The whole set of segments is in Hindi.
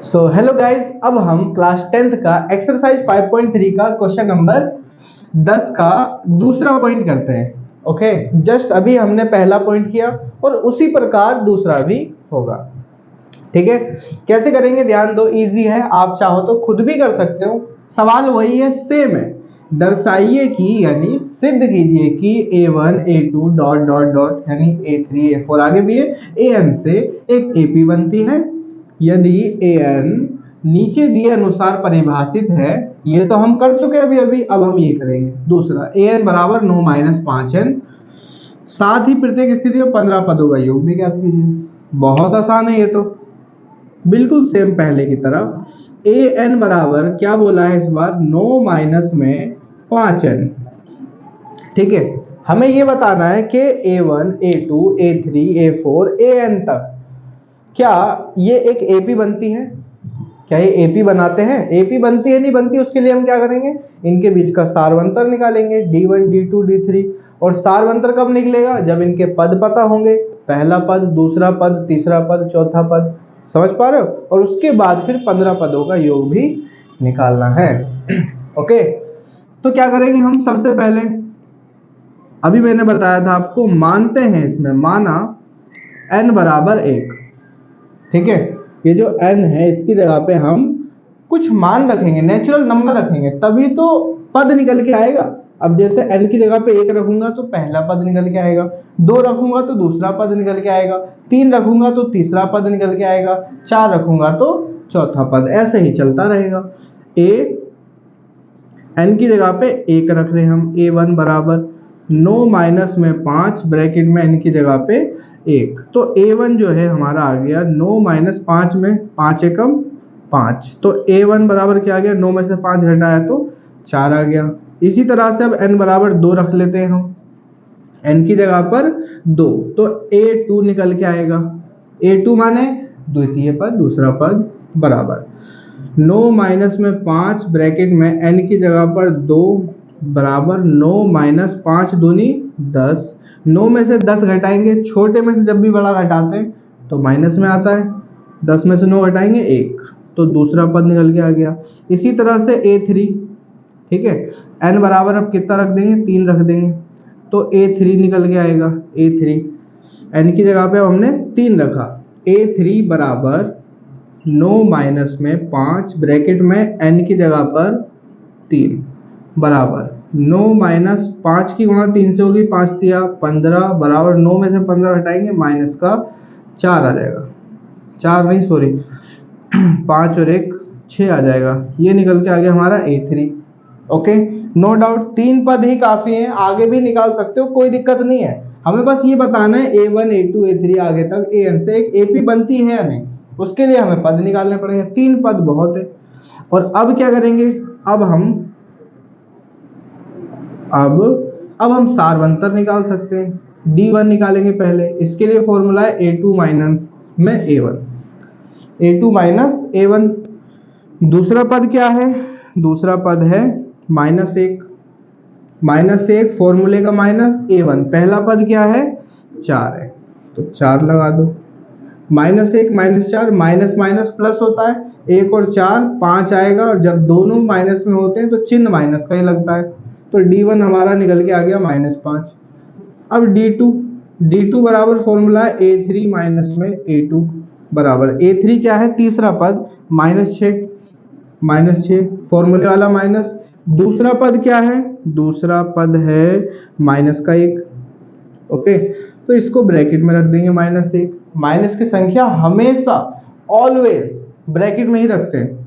सो हेलो गाइस, अब हम क्लास 10th का एक्सरसाइज 5.3 का क्वेश्चन नंबर 10 का दूसरा पॉइंट करते हैं। ओके, जस्ट अभी हमने पहला पॉइंट किया और उसी प्रकार दूसरा भी होगा। ठीक है, कैसे करेंगे ध्यान दो, इजी है, आप चाहो तो खुद भी कर सकते हो। सवाल वही है, सेम है। दर्शाइए कि यानी सिद्ध कीजिए कि a1 a2 dot dot dot यानी a3 a4 आगे भी है an से एक ap बनती है यदि an नीचे दिए अनुसार परिभाषित है। ये तो हम कर चुके हैं अभी, अब हम ये करेंगे दूसरा। an बराबर 9 माइनस 5n, साथ ही प्रत्येक स्थिति में 15 पदों का योग भी ज्ञात कीजिए। बहुत आसान है ये तो, बिल्कुल सेम पहले की तरह। an बराबर क्या बोला है इस बार, 9 माइनस में 5n। ठीक है, हमें ये बताना है कि a1 a2 a3 a4 an तक क्या ये एक AP बनती है। क्या ये AP बनाते हैं? AP बनती है नहीं बनती, उसके लिए हम क्या करेंगे, इनके बीच का सारवंतर निकालेंगे d1 d2 d3। और सारवंतर कब निकलेगा, जब इनके पद पता होंगे, पहला पद, दूसरा पद, तीसरा पद, चौथा पद। समझ पा रहे हो? और उसके बाद फिर 15 पदों का योग भी निकालना है। ओके, तो क्या करेंगे हम, सबसे पहले अभी मैंने बताया था आपको, मानते हैं, इसमें माना n बराबर 1। ठीक है, ये जो n है इसकी जगह पे हम कुछ मान रखेंगे, नेचुरल नंबर रखेंगे, तभी तो पद निकल के आएगा। अब जैसे n की जगह पे 1 रखूंगा तो पहला पद निकल के आएगा, 2 रखूंगा तो दूसरा पद निकल के आएगा, 3 रखूंगा तो तीसरा पद निकल के आएगा, 4 रखूंगा तो चौथा पद, ऐसे ही चलता रहेगा। n की जगह पे 1 रख रहे हैं हम, a1 बराबर 9 माइनस में 5 ब्रैकेट में n की जगह पे 1, तो a1 जो है हमारा आ गया 9 माइनस 5 में 5 एकम 5, तो a1 बराबर क्या आ गया, 9 में से 5 घटाया तो 4 आ गया। इसी तरह से अब n बराबर 2 रख लेते हैं हम, n की जगह पर 2, तो a2 निकल के आएगा। a2 माने द्वितीय पद, दूसरा पद बराबर 9 माइनस में 5 ब्रैकेट में n की जगह पर 2 बराबर 9 माइनस 5 दूनी 10। 9 में से 10 घटाएंगे, छोटे में से जब भी बड़ा घटाते हैं तो माइनस में आता है, 10 में से 9 घटाएंगे 1, तो दूसरा पद निकल के आ गया। इसी तरह से a3, ठीक है, n बराबर अब कितना रख देंगे, 3 रख देंगे, तो a3 निकल के आएगा। a3 n की जगह पे हमने 3 रखा, a3 बराबर 9 माइनस में 5 ब्रैकेट में n की जगह पर 3 बराबर 9 माइनस 5 की गुणा 3 से होगी, 5 दिया 15 बराबर 9 में से 15 हटाएंगे, माइनस का 4 आ जाएगा, 4 नहीं सॉरी 5 और 1 6 आ जाएगा। ये निकल के आ गया हमारा a3। ओके, नो डाउट 3 पद ही काफी हैं, आगे भी निकाल सकते हो, कोई दिक्कत नहीं है। हमें बस ये बताना है a1 a2 a3 आगे तक an से एक AP बनती है या नहीं, उसके लिए हमें पद निकालने पड़ेंगे। 3 पद बहुत है। और अब क्या करेंगे, अब हम सारवंतर निकाल सकते हैं। d1 निकालेंगे पहले, इसके लिए फॉर्मूला है a2 माइनस में a1, a2 माइनस a1। दूसरा पद क्या है, दूसरा पद है -1, -1 फॉर्मूले का माइनस a1, पहला पद क्या है 4 है, तो 4 लगा दो, -1 -4, माइनस माइनस प्लस होता है, 1 और 4 5 आएगा, और जब दोनों माइनस में होते हैं तो चिन्ह माइनस का ही लगता है, तो d1 हमारा निकल के आ गया -5। अब d2 बराबर फॉर्मूला है a3 माइनस में a2 बराबर, a3 क्या है, तीसरा पद -6 फॉर्मूले वाला माइनस। दूसरा पद क्या है, दूसरा पद है -1। ओके, तो इसको ब्रैकेट में रख देंगे -1। माइनस की संख्या हमेशा ऑलवेज ब्रैकेट में ही रखते हैं।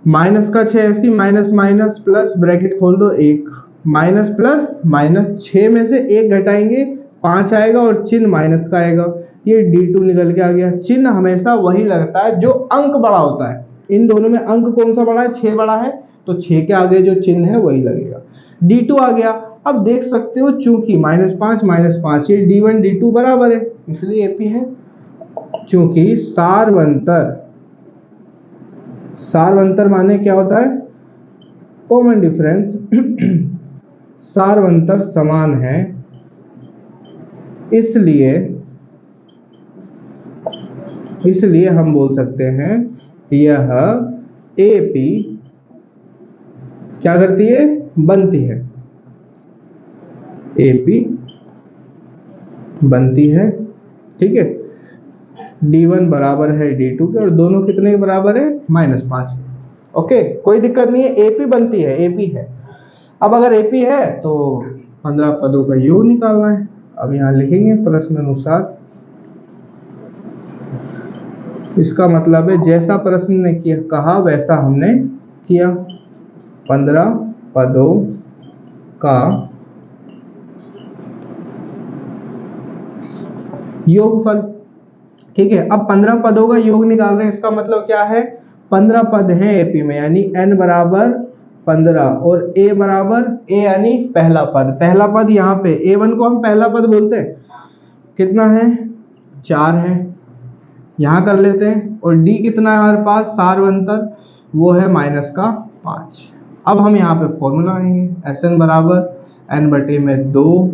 माइनस का 6 ऐसी, माइनस माइनस प्लस, ब्रैकेट खोल दो 1, माइनस प्लस माइनस, 6 में से 1 घटाएंगे 5 आएगा और चिन्ह माइनस का आएगा, ये d2 निकल के आ गया। चिन्ह हमेशा वही लगता है जो अंक बड़ा होता है, इन दोनों में अंक कौन सा बड़ा है, 6 बड़ा है, तो 6 के आगे जो चिन्ह है वही लगेगा, d2 आ गया। अब देख सकते हो चूंकि -5 ये d1 d2 बराबर है, इसलिए AP है। चूंकि सारवंतर माने क्या होता है, कॉमन डिफरेंस, सारवंतर समान है, इसलिए हम बोल सकते हैं यह AP क्या करती है, बनती है, AP बनती है, ठीक है। D1 बराबर है D2 के, और दोनों कितने के बराबर है, -5। ओके, कोई दिक्कत नहीं है, AP बनती है, AP है। अब अगर AP है तो 15 पदों का योग निकालना है। अब यहाँ लिखेंगे प्रश्न अनुसार, इसका मतलब है जैसा प्रश्न ने किया कहा वैसा हमने किया। 15 पदों का योगफल, ठीक है। अब 15 पदों का योग निकाल रहे हैं, इसका मतलब क्या है, 15 पद हैं AP में, यानी n बराबर 15 और a बराबर a यानी पहला पद। पहला पद यहाँ पे A1 को हम पहला पद बोलते हैं, कितना है, 4 है, यहाँ कर लेते हैं। और D कितना है हमारे पास, सार्वंतर, वो है -5। अब हम यहाँ पे फॉर्मूला आएंगे, Sn बराबर n/2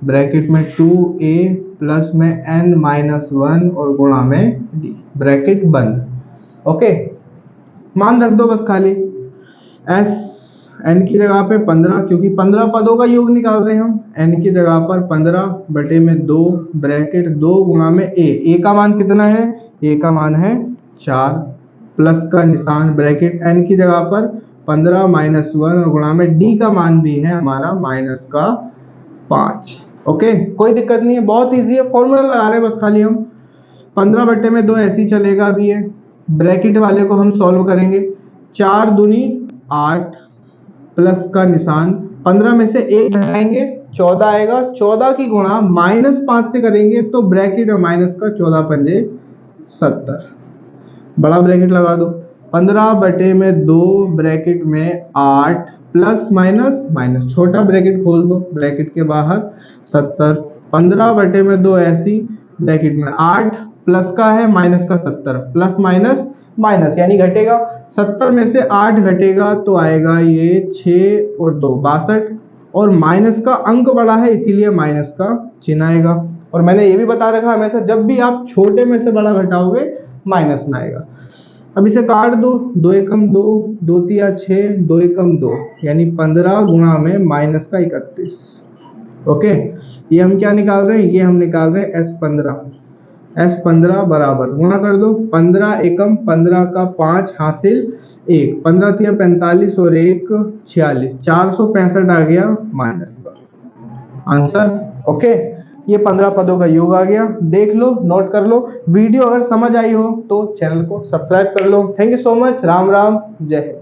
ब्रैकेट में 2a प्लस में n-1 और गुणा में d, ब्रैकेट बंद। ओके, मान रख दो बस खाली, s n की जगह पे 15, क्योंकि 15 पदों का योग निकाल रहे हैं हम, n की जगह पर 15/2 ब्रैकेट 2 गुणा में a का मान कितना है, a का मान है 4, प्लस का निशान ब्रैकेट n की जगह पर 15 -1 और गुणा में d का मान भी है हमारा -5। ओके, कोई दिक्कत नहीं है, बहुत इजी है, फॉर्मूला लगा रहे हैं बस खाली हम। 15/2 ऐसे ही चलेगा भी है, ब्रैकेट वाले को हम सॉल्व करेंगे। 4 दूनी 8, प्लस का निशान, 15 में से 1 घटाएंगे 14 आएगा, 14 की गुणा -5 से करेंगे तो ब्रैकेट और माइनस का 14 पंजे 70, बड़ा ब्रैकेट लगा दो। 15/2 ब्रैकेट में 8 प्लस माइनस माइनस, छोटा ब्रैकेट खोल दो, ब्रैकेट के बाहर 70। 15/2 ऐसी, ब्रैकेट में 8 प्लस का है माइनस का 70, प्लस माइनस माइनस यानी घटेगा। 70 में से 8 घटेगा तो आएगा ये 6 और 2 62, और माइनस का अंक बड़ा है इसीलिए माइनस का चिन्ह आएगा। और मैंने ये भी बता रखा हमेशा जब भी आप छोटे में से बड़ा घटाओगे माइनस में आएगा। अब इसे काट दो, 2 एकम 2, 2 तिया 6, 2 एकम 2, यानी 15 गुणा में माइनस का 31। ओके, ये हम क्या निकाल रहे हैं, ये हम निकाल रहे हैं S15 बराबर, गुणा कर दो, 15 एकम 15 का 5 हासिल 1, 15 तिया 45 और 1 46, 465 आ गया माइनस का आंसर। ओके, ये 15 पदों का योग आ गया, देख लो, नोट कर लो। वीडियो अगर समझ आई हो तो चैनल को सब्सक्राइब कर लो। Thank you so much, Ram Ram, जय हिंद।